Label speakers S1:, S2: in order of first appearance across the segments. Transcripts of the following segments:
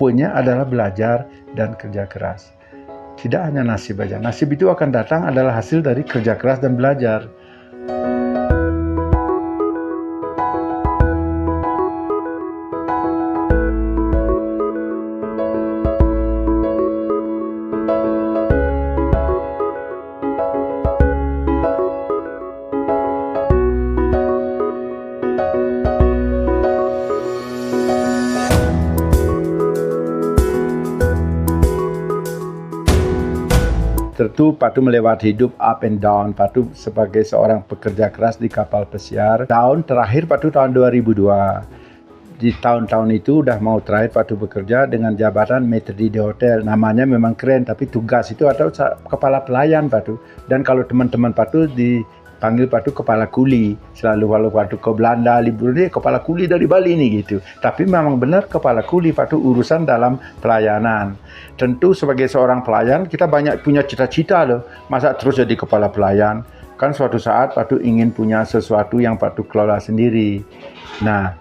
S1: poinnya adalah belajar dan kerja keras. Tidak hanya nasib aja. Nasib itu akan datang adalah hasil dari kerja keras dan belajar. Tentu Patu melewati hidup up and down. Patu sebagai seorang pekerja keras di kapal pesiar. Tahun terakhir Patu tahun 2002. Di tahun-tahun itu udah mau terakhir Patu bekerja dengan jabatan maitre d' hotel. Namanya memang keren, tapi tugas itu atau kepala pelayan Patu. Dan kalau teman-teman Patu dipanggil Patu kepala kuli. Selalu kalau Patu ke Belanda libur ini kepala kuli dari Bali nih gitu. Tapi memang benar kepala kuli Patu urusan dalam pelayanan. Tentu sebagai seorang pelayan kita banyak punya cita-cita loh. Masa terus jadi kepala pelayan? Kan suatu saat Patu ingin punya sesuatu yang Patu kelola sendiri. Nah,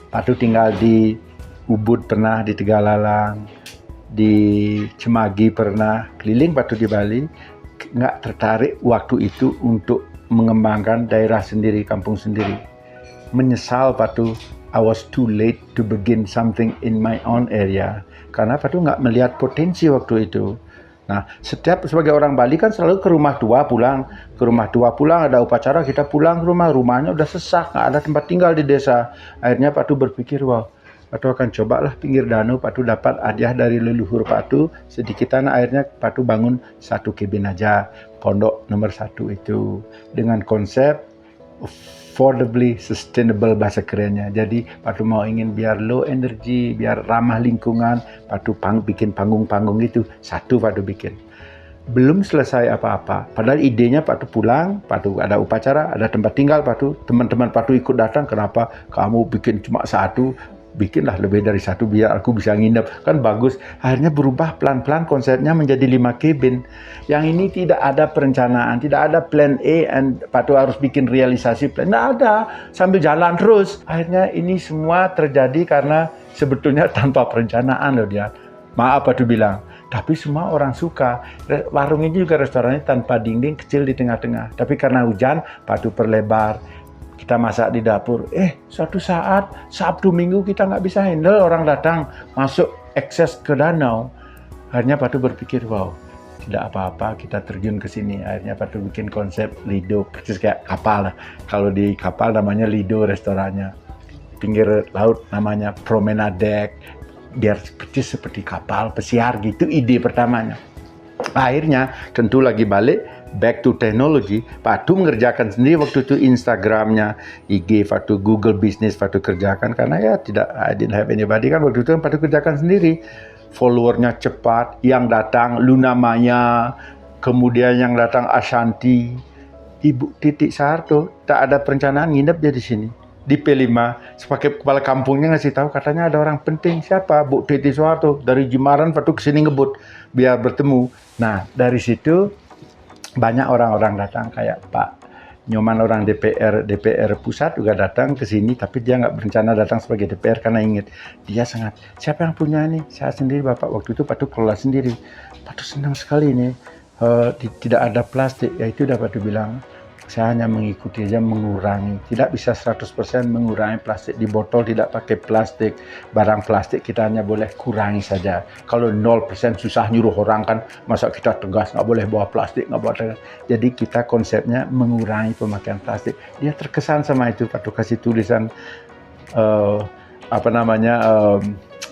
S1: Patu tinggal di Ubud pernah, di Tegalalang, di Cemagi pernah, keliling Patu di Bali. Nggak tertarik waktu itu untuk mengembangkan daerah sendiri, kampung sendiri. Menyesal Patu, I was too late to begin something in my own area. Karena Patu nggak melihat potensi waktu itu. Nah, setiap sebagai orang Bali kan selalu ke rumah tua pulang. Ke rumah tua pulang, ada upacara, kita pulang ke rumah. Rumahnya udah sesak, nggak ada tempat tinggal di desa. Akhirnya Patu berpikir, wah, Patu akan cobalah pinggir danau. Patu dapat hadiah dari leluhur Patu. Sedikitan akhirnya Patu bangun satu cabin aja. Pondok nomor 1 itu. Dengan konsep affordably sustainable bahasa kerennya. Jadi Patu mau ingin biar low energy, biar ramah lingkungan, Patu bikin panggung-panggung gitu. Satu Patu bikin. Belum selesai apa-apa. Padahal idenya Patu pulang, Patu ada upacara, ada tempat tinggal Patu. Teman-teman Patu ikut datang, kenapa kamu bikin cuma satu? Bikinlah lebih dari satu biar aku bisa nginep. Kan bagus. Akhirnya berubah pelan-pelan konsepnya menjadi 5 cabin. Yang ini tidak ada perencanaan, tidak ada plan A and Patu harus bikin realisasi plan. Nggak ada. Sambil jalan terus. Akhirnya ini semua terjadi karena sebetulnya tanpa perencanaan loh dia. Maaf Patu bilang. Tapi semua orang suka. Warung ini juga restorannya tanpa dinding, kecil di tengah-tengah. Tapi karena hujan, Patu perlebar. Kita masak di dapur. Suatu saat, Sabtu Minggu kita nggak bisa handle orang datang masuk akses ke danau. Akhirnya Patu berpikir, wow, tidak apa-apa kita terjun ke sini. Akhirnya Patu bikin konsep Lido, persis kayak kapal lah. Kalau di kapal namanya Lido restorannya. Pinggir laut namanya Promenade Deck. Biar seperti kapal pesiar gitu ide pertamanya. Akhirnya tentu lagi balik back to technology, Patu mengerjakan sendiri waktu itu Instagramnya, IG Patu, Google Business Patu kerjakan karena ya tidak, I didn't have anybody kan waktu itu Patu kerjakan sendiri. Followernya cepat, yang datang Luna Maya, kemudian yang datang Ashanti, Ibu Titik Soeharto, tak ada perencanaan nginep dia di sini. Di P5, sebagai kepala kampungnya ngasih tahu katanya ada orang penting. Siapa? Bu Titik Soeharto. Dari Jimbaran Patu kesini ngebut biar bertemu. Nah, dari situ banyak orang-orang datang kayak Pak Nyoman orang DPR pusat juga datang ke sini, tapi dia nggak berencana datang sebagai DPR karena ingat dia sangat, siapa yang punya ini? Saya sendiri Bapak, waktu itu Patu kelola sendiri. Patu senang sekali nih, tidak ada plastik, ya itu udah Patu bilang. Saya hanya mengikuti aja, mengurangi. Tidak bisa 100% mengurangi plastik. Di botol tidak pakai plastik. Barang plastik kita hanya boleh kurangi saja. Kalau 0% susah nyuruh orang kan. Masa kita tegas, nggak boleh bawa plastik, nggak boleh. Jadi kita konsepnya mengurangi pemakaian plastik. Dia terkesan sama itu. Patu kasih tulisan,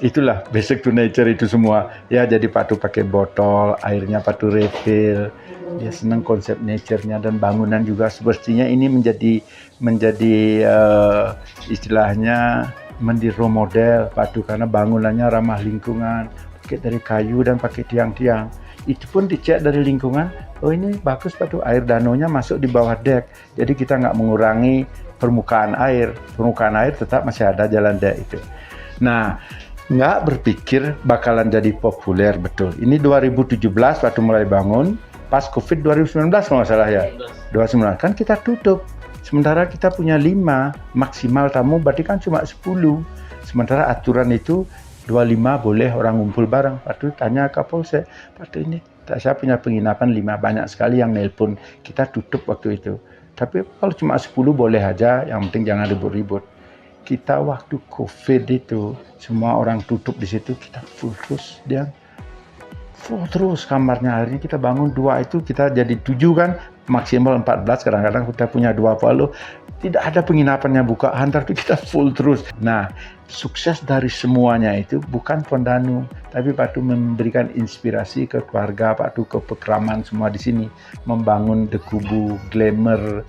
S1: itulah basic to nature itu semua. Ya jadi Patu pakai botol, airnya Patu refill. Dia senang konsep nature-nya dan bangunan juga semestinya ini menjadi istilahnya menjadi role model Patu karena bangunannya ramah lingkungan, pakai dari kayu dan pakai tiang-tiang. Itu pun dicek dari lingkungan, oh ini bagus Patu, air danaunya masuk di bawah dek, jadi kita nggak mengurangi permukaan air tetap masih ada jalan dek itu. Nah, nggak berpikir bakalan jadi populer betul. Ini 2017 Patu mulai bangun. Pas COVID 2019 kalau nggak salah ya, 2019 kan kita tutup. Sementara kita punya 5, maksimal tamu berarti kan cuma 10. Sementara aturan itu 25 boleh orang ngumpul bareng. Patu tanya Kapolsek, Patu ini saya punya penginapan 5, banyak sekali yang nelpon, kita tutup waktu itu. Tapi kalau cuma 10 boleh aja, yang penting jangan ribut-ribut. Kita waktu COVID itu, semua orang tutup di situ, kita full terus kamarnya. Akhirnya kita bangun 2 itu, kita jadi 7 kan, maksimal 14, kadang-kadang kita punya 20. Tidak ada penginapan yang buka, hantar itu kita full terus. Nah, sukses dari semuanya itu bukan Pondanu, tapi Patu memberikan inspirasi ke keluarga Patu, ke pekraman semua di sini, membangun The Kubu, Glamour,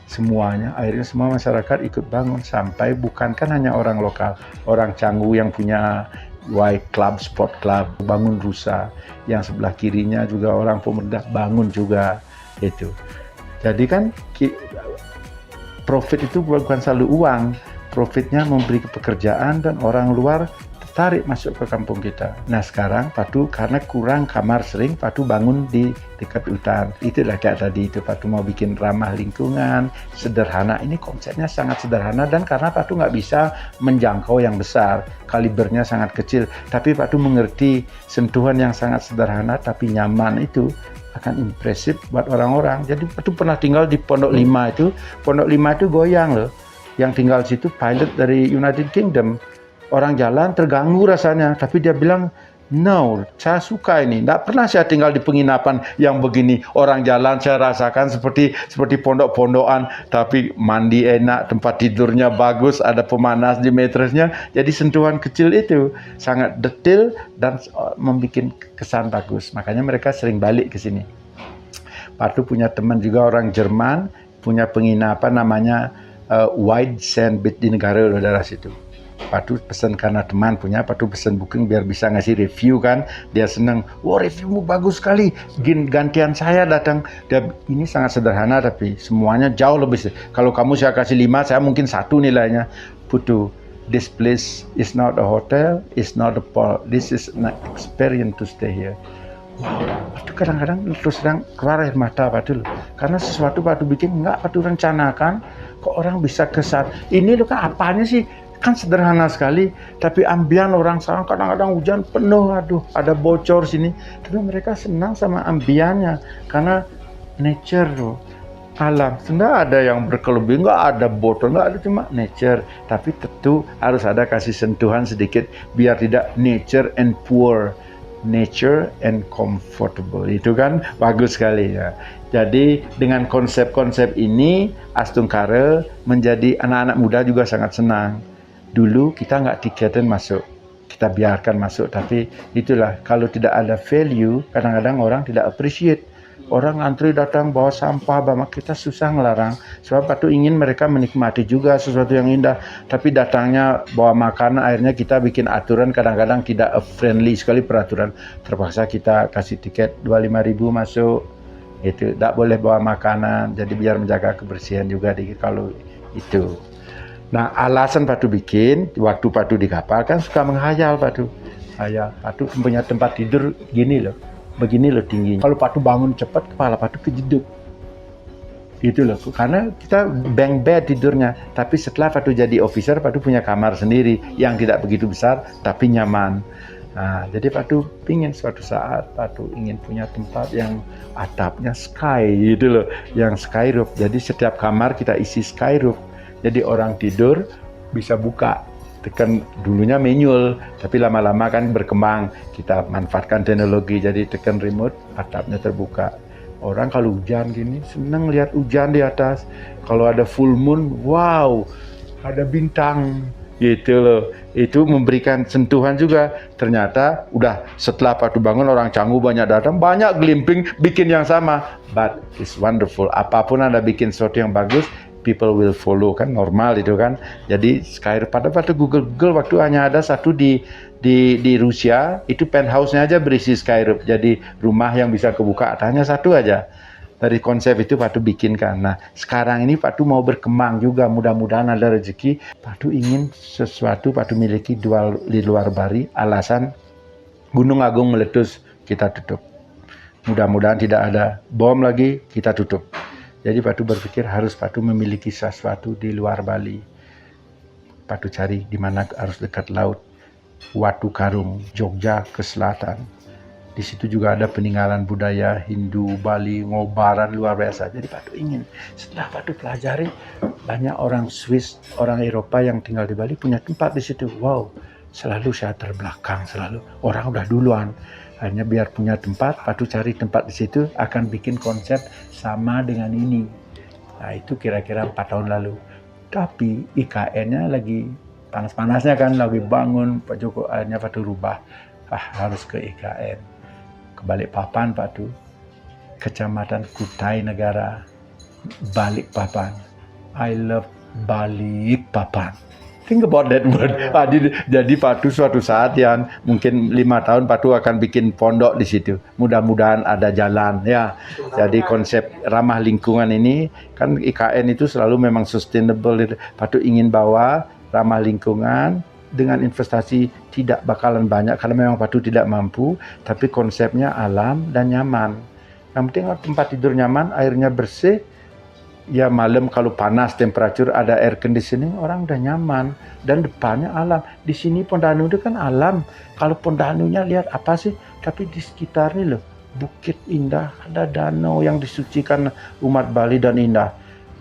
S1: semuanya. Akhirnya semua masyarakat ikut bangun, sampai bukan kan hanya orang lokal, orang Canggu yang punya Y Club, Sport Club, bangun Rusa, yang sebelah kirinya juga orang pemuda bangun juga itu. Jadi kan profit itu bukan selalu uang, profitnya memberi pekerjaan dan orang luar tertarik masuk ke kampung kita. Nah sekarang Patu karena kurang kamar sering, Patu bangun di dekat hutan. Itulah kayak tadi itu, Patu mau bikin ramah lingkungan, sederhana. Ini konsepnya sangat sederhana, dan karena Patu nggak bisa menjangkau yang besar, kalibernya sangat kecil, tapi Patu mengerti sentuhan yang sangat sederhana tapi nyaman itu akan impresif buat orang-orang. Jadi Patu pernah tinggal di Pondok 5 itu, Pondok 5 itu goyang loh. Yang tinggal situ pilot dari United Kingdom. Orang jalan terganggu rasanya, tapi dia bilang, no, saya suka ini. Tidak pernah saya tinggal di penginapan yang begini. Orang jalan saya rasakan seperti pondok-pondokan, tapi mandi enak, tempat tidurnya bagus, ada pemanas di matresnya. Jadi sentuhan kecil itu sangat detail dan membuat kesan bagus. Makanya mereka sering balik ke sini. Patu punya teman juga orang Jerman, punya penginapan namanya White Sand Beach di negara daerah situ. Patu pesan karena teman punya, Patu pesan booking biar bisa ngasih review kan. Dia senang, wah reviewmu bagus sekali, gantian saya datang. Ini sangat sederhana tapi semuanya jauh lebih. Kalau kamu saya kasih 5, saya mungkin 1 nilainya. Putu, this place is not a hotel, is not a park, this is an experience to stay here. Wow, Patu kadang-kadang terus terang keluar air mata Patu loh. Karena sesuatu Patu bikin nggak Patu rencanakan, kok orang bisa kesan. Ini loh kan apanya sih? Kan sederhana sekali, tapi ambian orang sana kadang-kadang hujan penuh, aduh ada bocor sini. Tapi mereka senang sama ambiannya, karena nature loh, alam. Sebenarnya ada yang berkelebihan, nggak ada botol, nggak ada, cuma nature. Tapi tentu harus ada kasih sentuhan sedikit, biar tidak nature and poor, nature and comfortable. Itu kan bagus sekali ya. Jadi dengan konsep-konsep ini, Astungkara menjadi anak-anak muda juga sangat senang. Dulu kita nggak tiketin masuk, kita biarkan masuk, tapi itulah kalau tidak ada value, kadang-kadang orang tidak appreciate. Orang antri datang bawa sampah, bawa, kita susah ngelarang, sebab Patu ingin mereka menikmati juga sesuatu yang indah, tapi datangnya bawa makanan, akhirnya kita bikin aturan, kadang-kadang tidak friendly sekali peraturan, terpaksa kita kasih tiket 25.000 masuk, itu tidak boleh bawa makanan, jadi biar menjaga kebersihan juga kalau itu. Nah, alasan Patu bikin, waktu Patu di kapal kan suka menghayal Patu. Patu punya tempat tidur gini loh, begini loh tingginya. Kalau Patu bangun cepat, kepala Patu kejeduk. Gitu loh, karena kita bank bed tidurnya. Tapi setelah Patu jadi officer, Patu punya kamar sendiri yang tidak begitu besar, tapi nyaman. Nah, jadi Patu pingin suatu saat Patu ingin punya tempat yang atapnya sky gitu loh, yang sky roof. Jadi setiap kamar kita isi sky roof. Jadi orang tidur bisa buka, tekan dulunya manual, tapi lama-lama kan berkembang, kita manfaatkan teknologi, jadi tekan remote, atapnya terbuka. Orang kalau hujan gini, senang lihat hujan di atas. Kalau ada full moon, wow, ada bintang, gitu loh. Itu memberikan sentuhan juga. Ternyata udah setelah Patu bangun, orang Canggu banyak datang, banyak glimping bikin yang sama. But it's wonderful, apapun Anda bikin sesuatu yang bagus, people will follow, kan normal itu kan. Jadi Skyroof, pada Google waktu hanya ada satu di Rusia, itu penthouse-nya aja berisi Skyroof. Jadi rumah yang bisa kebuka hanya satu aja. Dari konsep itu Patu bikinkan. Nah, sekarang ini Patu mau berkembang juga, mudah-mudahan ada rezeki. Patu ingin sesuatu Patu miliki di luar Bali, alasan Gunung Agung meletus, kita tutup. Mudah-mudahan tidak ada bom lagi, kita tutup. Jadi Patu berpikir harus Patu memiliki sesuatu di luar Bali. Patu cari di mana harus dekat laut. Watu Karung, Jogja ke selatan. Di situ juga ada peninggalan budaya Hindu, Bali, Ngobaran luar biasa. Jadi Patu ingin, setelah Patu pelajari, banyak orang Swiss, orang Eropa yang tinggal di Bali punya tempat di situ. Wow, selalu saya terbelakang, selalu orang udah duluan. Hanya biar punya tempat, Patu cari tempat di situ, akan bikin konsep sama dengan ini. Nah itu kira-kira 4 tahun lalu. Tapi IKN-nya lagi panas-panasnya kan, lagi bangun, Pak Joko akhirnya Patu rubah. Harus ke IKN. Ke Balikpapan Patu, Kecamatan Kutai Negara, Balikpapan. I love Balikpapan. Think about that word. Jadi Patu suatu saat yang mungkin 5 tahun Patu akan bikin pondok di situ. Mudah-mudahan ada jalan ya. Jadi konsep ramah lingkungan ini kan IKN itu selalu memang sustainable. Patu ingin bawa ramah lingkungan dengan investasi tidak bakalan banyak karena memang Patu tidak mampu, tapi konsepnya alam dan nyaman. Yang penting tempat tidur nyaman, airnya bersih. Ya malam kalau panas temperatur ada air conditioning, orang udah nyaman, dan depannya alam. Di sini Pondanu itu kan alam. Kalau Pondanunya lihat apa sih? Tapi di sekitar ini loh, bukit indah, ada danau yang disucikan umat Bali dan indah.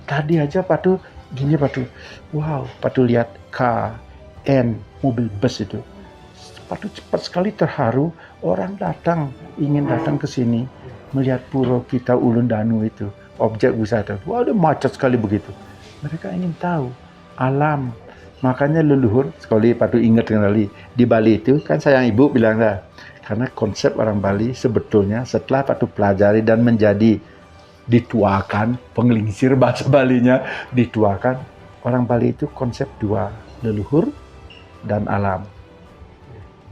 S1: Tadi aja Patu gini Patu, wow, Patu lihat KN mobil bus itu. Patu cepat sekali terharu, orang ingin datang ke sini melihat pura kita Ulun Danu itu. Objek wisata. Wah, ada macet sekali begitu. Mereka ingin tahu alam. Makanya leluhur, sekali Patu ingat kembali, di Bali itu kan sayang ibu bilang dah. Karena konsep orang Bali sebetulnya setelah Patu pelajari dan menjadi dituakan, penggelingsir bahasa Balinya, dituakan. Orang Bali itu konsep dua, leluhur dan alam.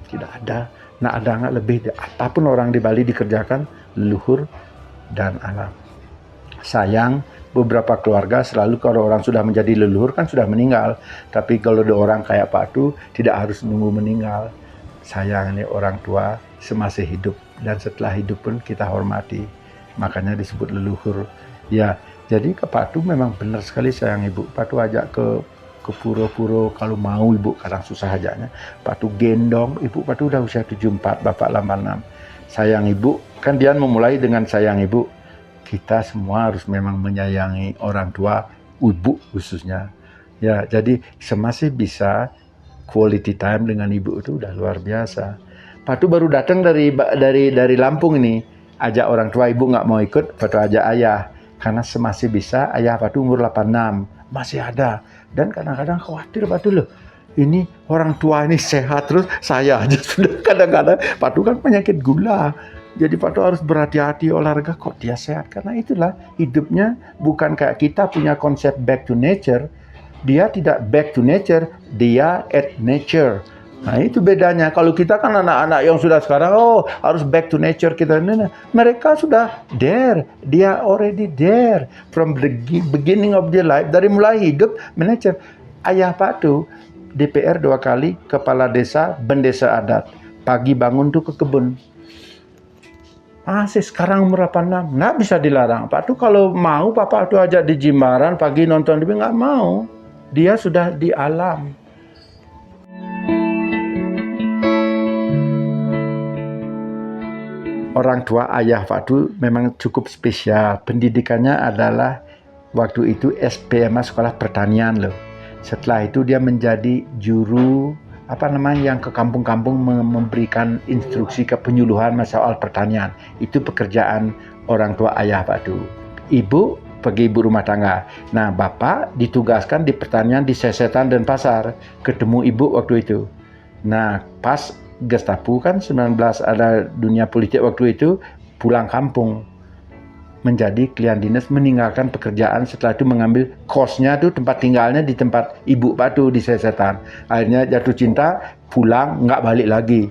S1: Tidak ada, ada nggak lebih. Apapun orang di Bali dikerjakan, leluhur dan alam. Sayang, beberapa keluarga selalu kalau orang sudah menjadi leluhur kan sudah meninggal. Tapi kalau ada orang kayak Patu, tidak harus nunggu meninggal. Sayang ini orang tua semasih hidup. Dan setelah hidup pun kita hormati. Makanya disebut leluhur. Ya, jadi ke Patu memang benar sekali sayang ibu. Patu ajak ke pura-pura kalau mau ibu, kadang susah ajaknya. Patu gendong, ibu Patu udah usia 74, bapak 86. Sayang ibu, kan dia memulai dengan sayang ibu. Kita semua harus memang menyayangi orang tua, ibu khususnya. Ya, jadi semasih bisa quality time dengan ibu itu udah luar biasa. Patu baru datang dari Lampung ini, ajak orang tua, ibu nggak mau ikut, Patu ajak ayah. Karena semasih bisa, ayah Patu umur 86, masih ada. Dan kadang-kadang khawatir Patu loh. Ini orang tua ini sehat terus, saya aja sudah kadang-kadang. Patu kan penyakit gula. Jadi Patu harus berhati-hati olahraga, kok dia sehat. Karena itulah hidupnya bukan kayak kita punya konsep back to nature. Dia tidak back to nature, dia at nature. Nah itu bedanya. Kalau kita kan anak-anak yang sudah sekarang, harus back to nature kita. Mereka sudah there. Dia already there. From the beginning of their life, dari mulai hidup, manager. Ayah Patu, DPR 2 kali, kepala desa, bendesa adat. Pagi bangun tuh ke kebun. Masih sekarang umur 86, nggak bisa dilarang. Patu kalau mau, Papa tuh ajak di Jimbaran, pagi nonton TV, nggak mau. Dia sudah di alam. Orang tua ayah Patu memang cukup spesial. Pendidikannya adalah waktu itu SPMA Sekolah Pertanian loh. Setelah itu dia menjadi juru yang ke kampung-kampung memberikan instruksi ke penyuluhan soal pertanian. Itu pekerjaan orang tua ayah Patu. Ibu pergi ibu rumah tangga. Nah, bapak ditugaskan di pertanian di Sesetan dan Pasar. Ketemu ibu waktu itu. Nah, pas Gestapo kan 19 ada dunia politik waktu itu, pulang kampung. Menjadi klien dinas, meninggalkan pekerjaan, setelah itu mengambil kosnya tuh, tempat tinggalnya di tempat ibu Patu di Sesetan. Akhirnya jatuh cinta, pulang, nggak balik lagi.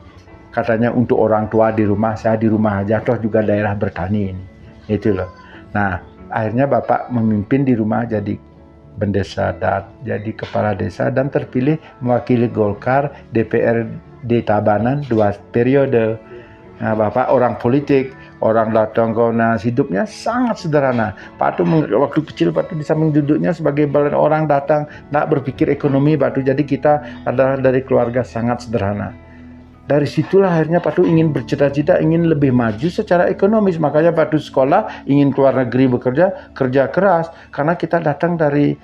S1: Katanya untuk orang tua di rumah, saya di rumah aja, toh juga daerah bertani ini. Itu loh. Nah, akhirnya bapak memimpin di rumah jadi bendesa adat, jadi kepala desa, dan terpilih mewakili Golkar DPRD Tabanan 2 periode. Nah, bapak orang politik, orang datang ke hidupnya sangat sederhana. Patu waktu kecil Patu di samping duduknya sebagai orang datang, nggak berpikir ekonomi Patu. Jadi kita adalah dari keluarga sangat sederhana. Dari situlah akhirnya Pak Tu ingin bercita-cita, ingin lebih maju secara ekonomis. Makanya Pak Tu sekolah, ingin keluar negeri bekerja, kerja keras. Karena kita datang dari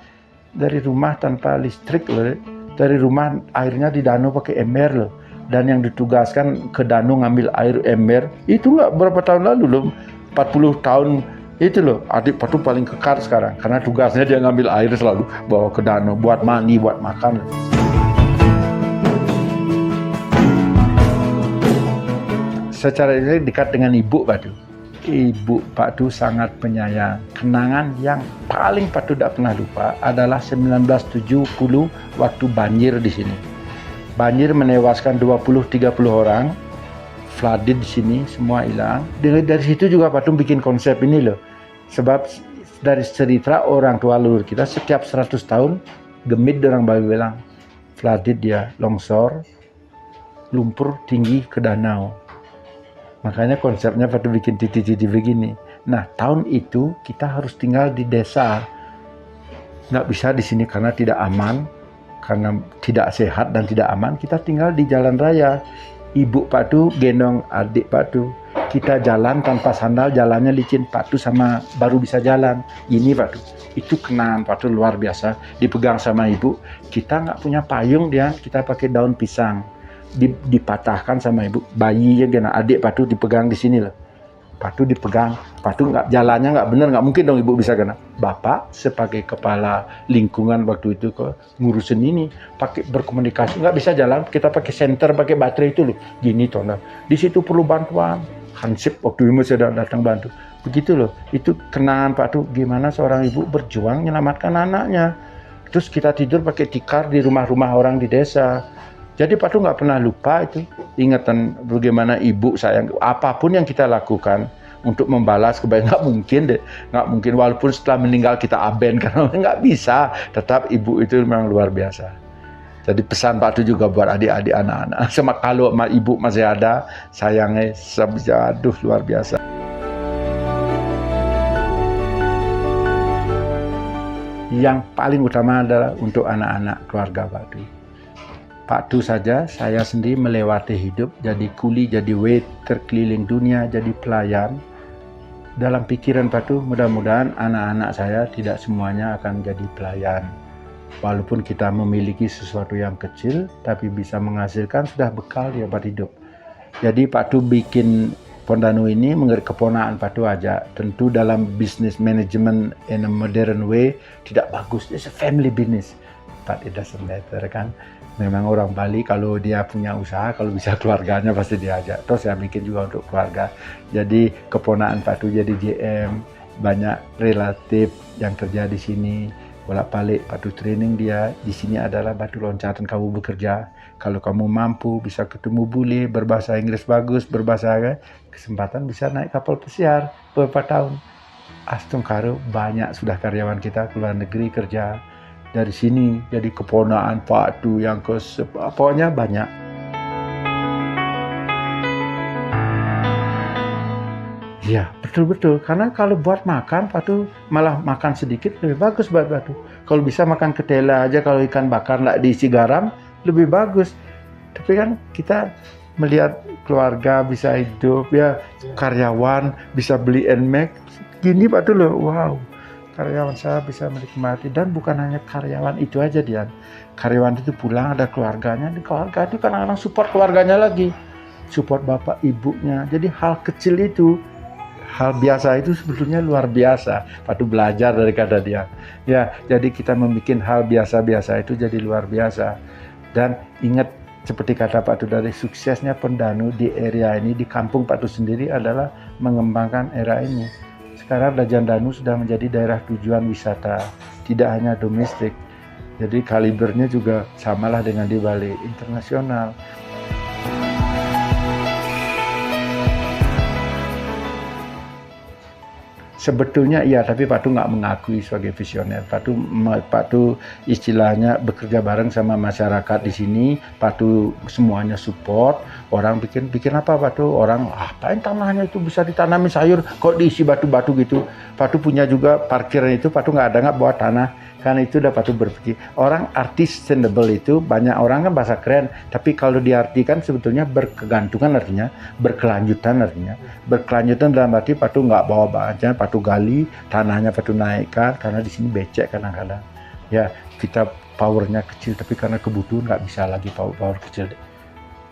S1: rumah tanpa listrik loh. Dari rumah airnya di danau pakai ember loh. Dan yang ditugaskan ke danau ngambil air ember, itu nggak berapa tahun lalu loh. 40 tahun itu loh. Adik Pak Tu paling kekar sekarang. Karena tugasnya dia ngambil air selalu, bawa ke danau, buat mandi, buat makan. Secara ini dekat dengan ibu Pak Tu. Ibu Pak Tu sangat penyayang. Kenangan yang paling Pak Tu tidak pernah lupa adalah 1970 waktu banjir di sini. Banjir menewaskan 20-30 orang. Flooded di sini, semua hilang. Dari situ juga Pak Tu bikin konsep ini loh. Sebab dari cerita orang tua leluhur kita, setiap 100 tahun gemit orang Bali bilang. Flooded dia, longsor, lumpur tinggi ke danau. Makanya konsepnya pada bikin titik-titik begini. Nah, tahun itu kita harus tinggal di desa. Nggak bisa di sini karena tidak aman, karena tidak sehat dan tidak aman. Kita tinggal di jalan raya. Ibu Pak Tu gendong adik Pak Tu. Kita jalan tanpa sandal, jalannya licin. Pak Tu sama baru bisa jalan. Ini Pak Tu. Itu kenangan Pak Tu luar biasa. Dipegang sama ibu. Kita nggak punya payung dia, kita pakai daun pisang. Dipatahkan sama ibu, bayinya kena adik Pak Tu dipegang di sini loh. Pak Tu dipegang, Pak Tu nggak, jalannya nggak bener, nggak mungkin dong ibu bisa kena. Bapak sebagai kepala lingkungan waktu itu kok ngurusin ini, pakai berkomunikasi, nggak bisa jalan, kita pakai senter, pakai baterai itu loh, gini toh. Di situ perlu bantuan, Hansip waktu itu sudah datang bantu. Begitu loh, itu kenangan Pak Tu gimana seorang ibu berjuang menyelamatkan anaknya. Terus kita tidur pakai tikar di rumah-rumah orang di desa. Jadi Pak Tu nggak pernah lupa itu ingatan bagaimana ibu sayang. Apapun yang kita lakukan untuk membalas kebaikan, nggak mungkin deh, nggak mungkin. Walaupun setelah meninggal kita aben karena nggak bisa. Tetap ibu itu memang luar biasa. Jadi pesan Pak Tu juga buat adik-adik anak-anak. Sama kalau ibu masih ada, sayangnya aduh luar biasa. Yang paling utama adalah untuk anak-anak keluarga Pak Tu. Pak Tu saja, saya sendiri melewati hidup, jadi kuli, jadi waiter keliling dunia, jadi pelayan. Dalam pikiran Pak Tu, mudah-mudahan anak-anak saya tidak semuanya akan jadi pelayan. Walaupun kita memiliki sesuatu yang kecil, tapi bisa menghasilkan sudah bekal ya buat hidup. Jadi Pak Tu bikin Pondanu ini mengerti keponaan Pak Tu aja. Tentu dalam business management in a modern way tidak bagus. It's a family business, but it doesn't matter kan. Memang orang Bali kalau dia punya usaha, kalau bisa keluarganya pasti diajak. Terus saya bikin juga untuk keluarga. Jadi keponaan Pak Tu jadi GM, banyak relatif yang kerja di sini. Bolak-balik Pak Tu training dia. Di sini adalah batu loncatan kamu bekerja. Kalau kamu mampu bisa ketemu bule, berbahasa Inggris bagus, berbahasa kesempatan bisa naik kapal pesiar beberapa tahun. Astungkaro banyak sudah karyawan kita keluar negeri kerja. Dari sini jadi keponaan Pak Tu yang pokoknya banyak. Ya betul-betul, karena kalau buat makan Pak Tu malah makan sedikit lebih bagus buat Pak Tu. Kalau bisa makan ketela aja, kalau ikan bakar nggak diisi garam lebih bagus. Tapi kan kita melihat keluarga bisa hidup ya, karyawan bisa beli NMAX gini Pak Tu loh, wow. Karyawan saya bisa menikmati, dan bukan hanya karyawan itu aja dia. Karyawan itu pulang ada keluarganya, di keluarga itu kadang-kadang support keluarganya lagi, support bapak ibunya. Jadi hal kecil itu, hal biasa itu sebetulnya luar biasa. Patut belajar dari kata dia. Ya, jadi kita membuat hal biasa-biasa itu jadi luar biasa. Dan ingat seperti kata Pak Tu, dari suksesnya Pondanu di area ini, di kampung Pak Tu sendiri adalah mengembangkan era ini. Sekarang Rajan Danu sudah menjadi daerah tujuan wisata, tidak hanya domestik. Jadi kalibernya juga samalah dengan di Bali, internasional. Sebetulnya iya, tapi Pak Tu nggak mengakui sebagai visioner. Pak Tu istilahnya bekerja bareng sama masyarakat di sini. Pak Tu semuanya support. Orang bikin apa Pak Tu? Orang apain tanahnya itu bisa ditanami sayur, kok diisi batu-batu gitu. Pak Tu punya juga parkiran itu. Pak Tu nggak ada bawa tanah. Karena itu dapat berpikir orang artis sustainable itu banyak orang kan bahasa keren, tapi kalau diartikan sebetulnya berkegantungan artinya, berkelanjutan artinya. Berkelanjutan dalam arti patu nggak bawa bahannya, patu gali, tanahnya patu naikkan, karena di sini becek kadang-kadang. Ya kita powernya kecil, tapi karena kebutuhan nggak bisa lagi power kecil.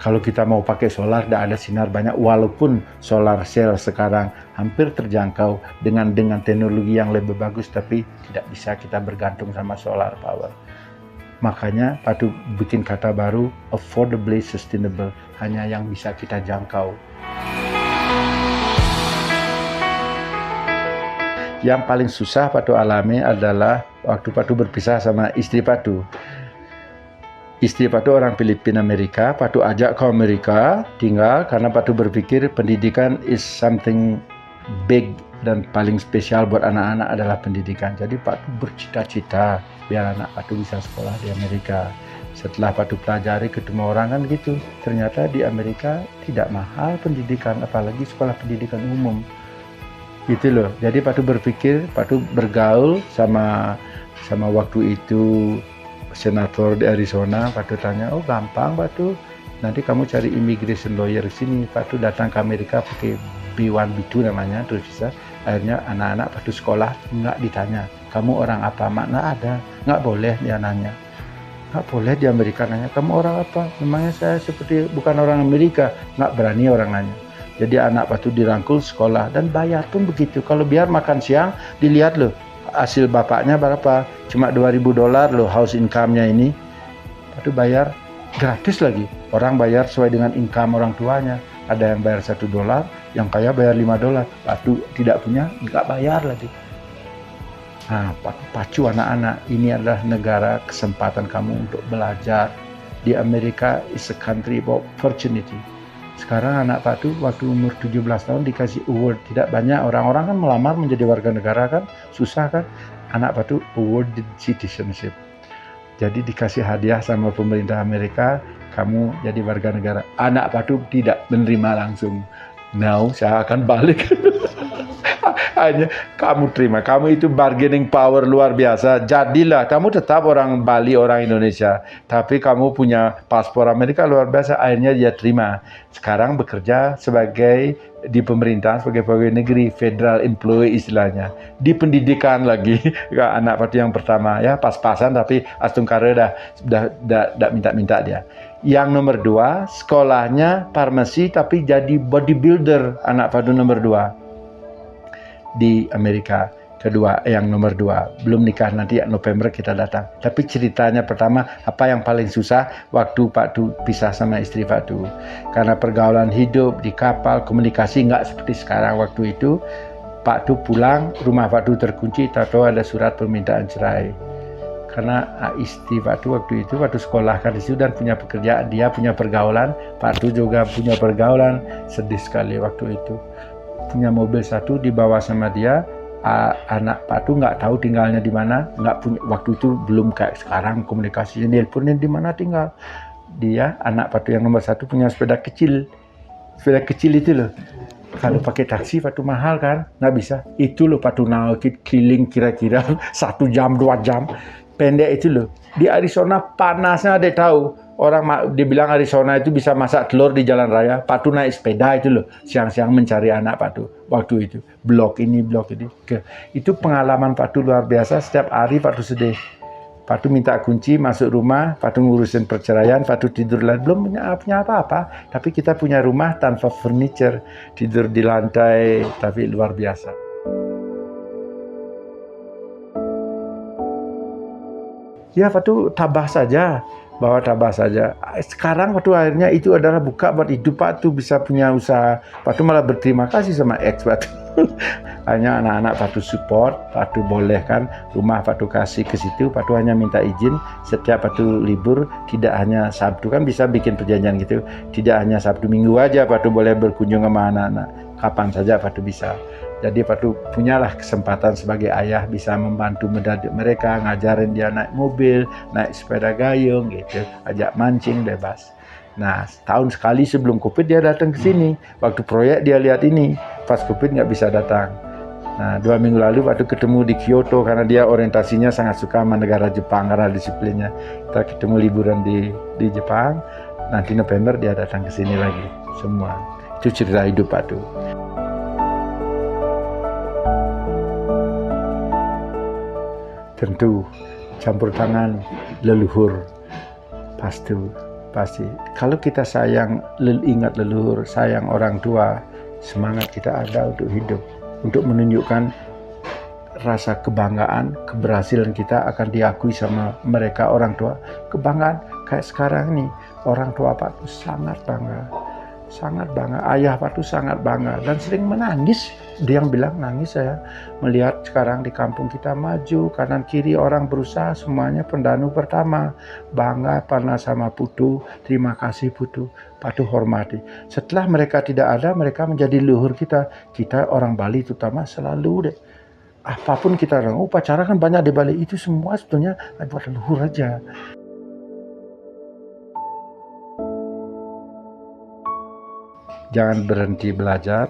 S1: Kalau kita mau pakai solar, tidak ada sinar banyak. Walaupun solar cell sekarang hampir terjangkau dengan teknologi yang lebih bagus, tapi tidak bisa kita bergantung sama solar power. Makanya patu bikin kata baru, affordably sustainable, hanya yang bisa kita jangkau. Yang paling susah patu alami adalah waktu patu berpisah sama istri patu. Istri patu orang Filipina Amerika, patu ajak ke Amerika tinggal karena patu berpikir pendidikan is something big dan paling spesial buat anak-anak adalah pendidikan. Jadi patu bercita-cita biar anak patu bisa sekolah di Amerika. Setelah patu pelajari ketemu orang kan gitu, ternyata di Amerika tidak mahal pendidikan, apalagi sekolah pendidikan umum. Gitu loh. Jadi patu berpikir, patu bergaul sama waktu itu senator di Arizona. Patu tanya, oh gampang Patu, nanti kamu cari immigration lawyer sini. Patu datang ke Amerika pakai B1 B2 namanya, terus bisa. Akhirnya anak-anak Patu sekolah nggak ditanya, kamu orang apa? Mana ada, nggak boleh dia nanya. Nggak boleh di Amerika nanya, kamu orang apa? Memangnya saya seperti bukan orang Amerika, nggak berani orang nanya. Jadi anak Patu dirangkul sekolah dan bayar pun begitu. Kalau biar makan siang dilihat loh, hasil bapaknya berapa? Cuma $2.000 loh house income-nya ini. Patu bayar gratis lagi. Orang bayar sesuai dengan income orang tuanya. Ada yang bayar $1, yang kaya bayar $5. Patu tidak punya, nggak bayar lagi. Nah, Patu pacu anak-anak. Ini adalah negara kesempatan kamu untuk belajar. Di Amerika is a country about opportunity. Sekarang anak Patu waktu umur 17 tahun dikasih award. Tidak banyak orang-orang kan melamar menjadi warga negara kan, susah kan. Anak Patu awarded citizenship. Jadi dikasih hadiah sama pemerintah Amerika, kamu jadi warga negara. Anak Patu tidak menerima langsung. Now saya akan balik. Hanya kamu terima, kamu itu bargaining power luar biasa. Jadilah, kamu tetap orang Bali, orang Indonesia, tapi kamu punya paspor Amerika luar biasa. Akhirnya dia terima. Sekarang bekerja sebagai di pemerintahan, sebagai pegawai negeri, federal employee istilahnya. Di pendidikan lagi, anak Patu yang pertama ya pas-pasan, tapi Astungkara dah minta-minta dia. Yang nomor 2, sekolahnya farmasi tapi jadi bodybuilder, anak Patu nomor 2. Di Amerika. Yang nomor 2 belum nikah, nanti November kita datang. Tapi ceritanya pertama, apa yang paling susah waktu Patu pisah sama istri Patu, karena pergaulan hidup di kapal, komunikasi nggak seperti sekarang. Waktu itu Patu pulang, rumah Patu terkunci, tahu ada surat permintaan cerai. Karena istri Patu waktu itu Patu sekolahkan di situ dan punya pekerjaan, dia punya pergaulan, Patu juga punya pergaulan. Sedih sekali waktu itu. Punya mobil satu dibawa sama dia, anak Patu nggak tahu tinggalnya di mana, nggak punya. Waktu itu belum kayak sekarang komunikasinya, nelponin di mana tinggal. Dia anak Patu yang nomor 1 punya sepeda kecil itu loh. Kalau pakai taksi Patu mahal kan, nggak bisa. Itu loh Patu naik keliling kira-kira 1 jam 2 jam, pendek itu loh. Di Arizona panasnya ada tahu. Orang dibilang Arizona itu bisa masak telur di jalan raya. Patu naik sepeda itu loh, siang-siang mencari anak Patu. Waktu itu, blok ini. Itu pengalaman Patu luar biasa. Setiap hari Patu sedih. Patu minta kunci masuk rumah, Patu ngurusin perceraian, Patu tidur belum punya apa-apa. Tapi kita punya rumah tanpa furniture, tidur di lantai, tapi luar biasa. Ya Patu tabah saja. Sekarang Patu akhirnya itu adalah buka buat hidup Patu, bisa punya usaha. Patu malah berterima kasih sama ex Patu. Hanya anak-anak Patu support, Patu bolehkan rumah Patu kasih ke situ. Patu hanya minta izin setiap Patu libur, tidak hanya Sabtu, kan bisa bikin perjanjian gitu. Tidak hanya Sabtu Minggu aja Patu boleh berkunjung sama anak-anak. Kapan saja Patu bisa. Jadi Patu punyalah kesempatan sebagai ayah bisa membantu mendidik mereka, ngajarin dia naik mobil, naik sepeda gayung gitu, ajak mancing bebas. Nah, tahun sekali sebelum Covid dia datang ke sini. Waktu proyek dia lihat ini, pas Covid nggak bisa datang. Nah, 2 minggu lalu waktu ketemu di Kyoto karena dia orientasinya sangat suka sama negara Jepang karena disiplinnya. Kita ketemu liburan di Jepang. Nanti November dia datang ke sini lagi semua. Itu cerita hidup Patu. Tentu campur tangan leluhur pasti. Kalau kita ingat leluhur, sayang orang tua, semangat kita ada untuk hidup, untuk menunjukkan rasa kebanggaan, keberhasilan kita akan diakui sama mereka orang tua. Kebanggaan kayak sekarang nih, orang tua Pak tuh sangat bangga. Ayah Pak tuh sangat bangga dan sering menangis. Dia yang bilang nangis saya melihat sekarang di kampung kita maju, kanan kiri orang berusaha, semuanya pendanu pertama. Bangga pernah sama Putu, terima kasih Putu, Patu hormati. Setelah mereka tidak ada, mereka menjadi leluhur kita. Kita orang Bali terutama selalu deh. Apapun kita upacara kan banyak di Bali, itu semua sebetulnya buat leluhur aja. Jangan berhenti belajar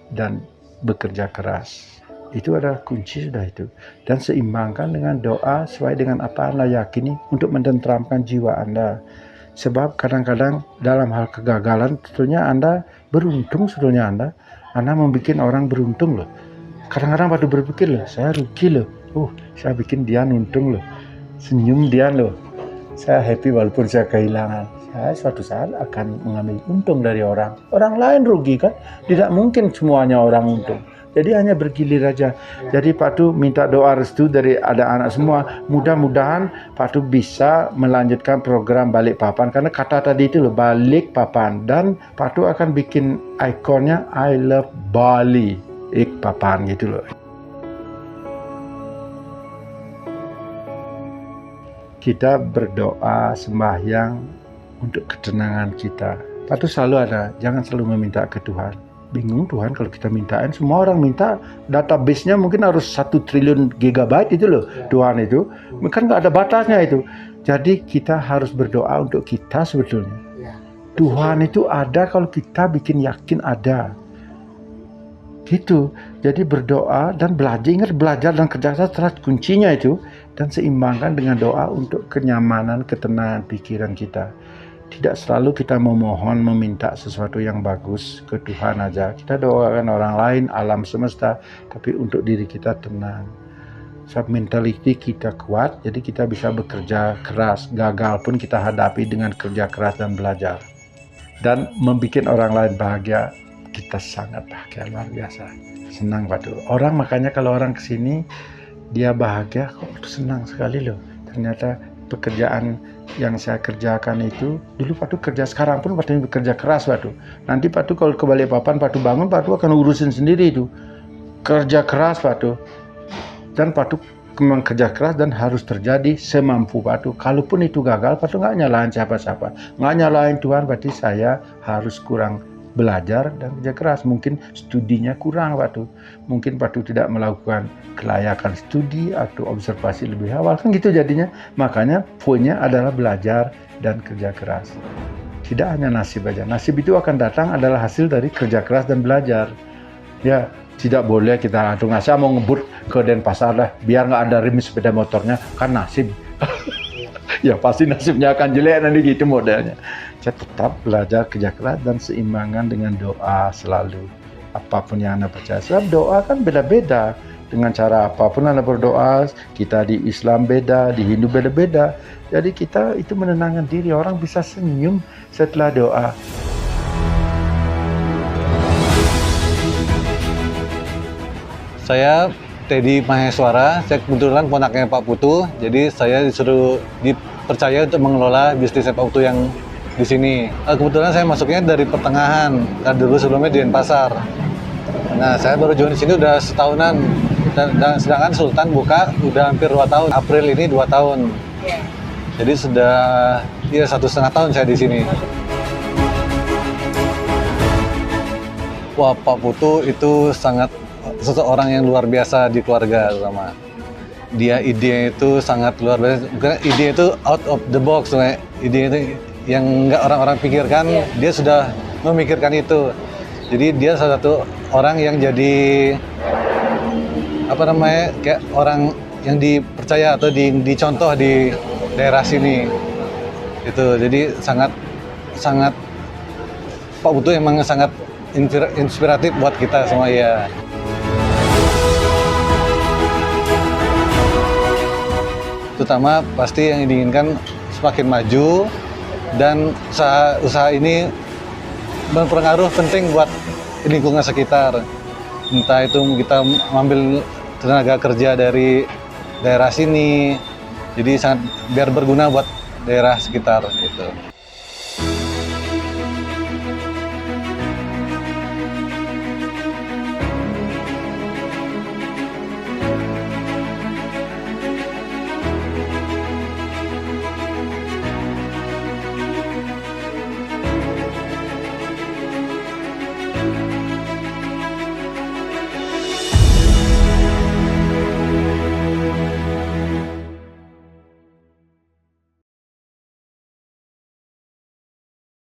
S1: dan bekerja keras. Itu adalah kunci sudah itu. Dan seimbangkan dengan doa sesuai dengan apa Anda yakini untuk menenteramkan jiwa Anda. Sebab kadang-kadang dalam hal kegagalan tentunya Anda beruntung sebetulnya Anda membuat orang beruntung loh. Kadang-kadang pada berpikir loh, saya rugi loh. Saya bikin dia untung loh. Senyum dia loh. Saya happy walaupun saya kehilangan. Saya suatu saat akan mengambil untung dari orang. Orang lain rugi kan? Tidak mungkin semuanya orang untung. Jadi hanya bergilir aja. Jadi Patu minta doa restu dari ada anak semua. Mudah-mudahan Patu bisa melanjutkan program Balikpapan. Karena kata tadi itu loh, Balikpapan. Dan Patu akan bikin ikonnya I love Bali. Papan gitu loh. Kita berdoa, sembahyang untuk ketenangan kita. Patu selalu ada, jangan selalu meminta ke Tuhan. Bingung Tuhan kalau kita mintain, semua orang minta database-nya mungkin harus 1 triliun gigabyte itu loh. Tuhan itu, kan nggak ada batasnya itu. Jadi kita harus berdoa untuk kita sebetulnya. Tuhan itu ada kalau kita bikin yakin ada. Gitu. Jadi berdoa dan belajar, ingat belajar dan kerja keras kuncinya itu, dan seimbangkan dengan doa untuk kenyamanan, ketenangan pikiran kita. Tidak selalu kita memohon, meminta sesuatu yang bagus ke Tuhan aja. Kita doakan orang lain, alam semesta, tapi untuk diri kita tenang. Sebab mentality kita kuat, jadi kita bisa bekerja keras. Gagal pun kita hadapi dengan kerja keras dan belajar. Dan membuat orang lain bahagia. Kita sangat bahagia, luar biasa. Senang Patu. Orang makanya kalau orang kesini dia bahagia, kok senang sekali loh. Ternyata pekerjaan yang saya kerjakan itu dulu Patu kerja, sekarang pun Patu bekerja keras Patu. Nanti Patu kalau ke Balikpapan Patu bangun, Patu akan urusin sendiri itu. Kerja keras Patu. Dan Patu memang kerja keras dan harus terjadi semampu Patu. Kalaupun itu gagal, Patu nggak nyalahin siapa-siapa. Nggak nyalahin Tuhan, berarti saya harus kurang belajar dan kerja keras. Mungkin studinya kurang Patu. Mungkin Patu tidak melakukan kelayakan studi atau observasi lebih awal. Kan gitu jadinya. Makanya poinnya adalah belajar dan kerja keras. Tidak hanya nasib aja. Nasib itu akan datang adalah hasil dari kerja keras dan belajar. Ya, tidak boleh kita langsung saya mau ngebut ke Denpasar lah, biar nggak ada rem sepeda motornya, kan nasib. Ya pasti nasibnya akan jelek nanti gitu modelnya. Saya tetap belajar kerja keras dan seimbangan dengan doa selalu. Apapun yang Anda percaya. Sebab doa kan beda-beda. Dengan cara apapun Anda berdoa, kita di Islam beda, di Hindu beda-beda. Jadi kita itu menenangkan diri. Orang bisa senyum setelah doa.
S2: Saya Teddy Maheswara, saya kebetulan ponaknya Pak Putu. Jadi saya dipercaya untuk mengelola bisnis Pak Putu yang di sini. Kebetulan saya masuknya dari pertengahan, dan dulu sebelumnya di Denpasar. Nah, saya baru join di sini udah setahunan. Dan sedangkan Sultan buka udah hampir 2 tahun. April ini 2 tahun. Jadi sudah 1,5 tahun saya di sini. Wah, Pak Putu itu sangat seseorang yang luar biasa di keluarga terutama. Dia ide itu sangat luar biasa. Karena ide itu out of the box, ide itu yang nggak orang-orang pikirkan, dia sudah memikirkan itu. Jadi dia salah satu orang yang jadi kayak orang yang dipercaya atau dicontoh di daerah sini. Itu jadi sangat Pak Putu emang sangat inspiratif buat kita semua ya. Terutama pasti yang diinginkan semakin maju dan usaha ini berpengaruh penting buat lingkungan sekitar. Entah itu kita mengambil tenaga kerja dari daerah sini, jadi sangat biar berguna buat daerah sekitar gitu.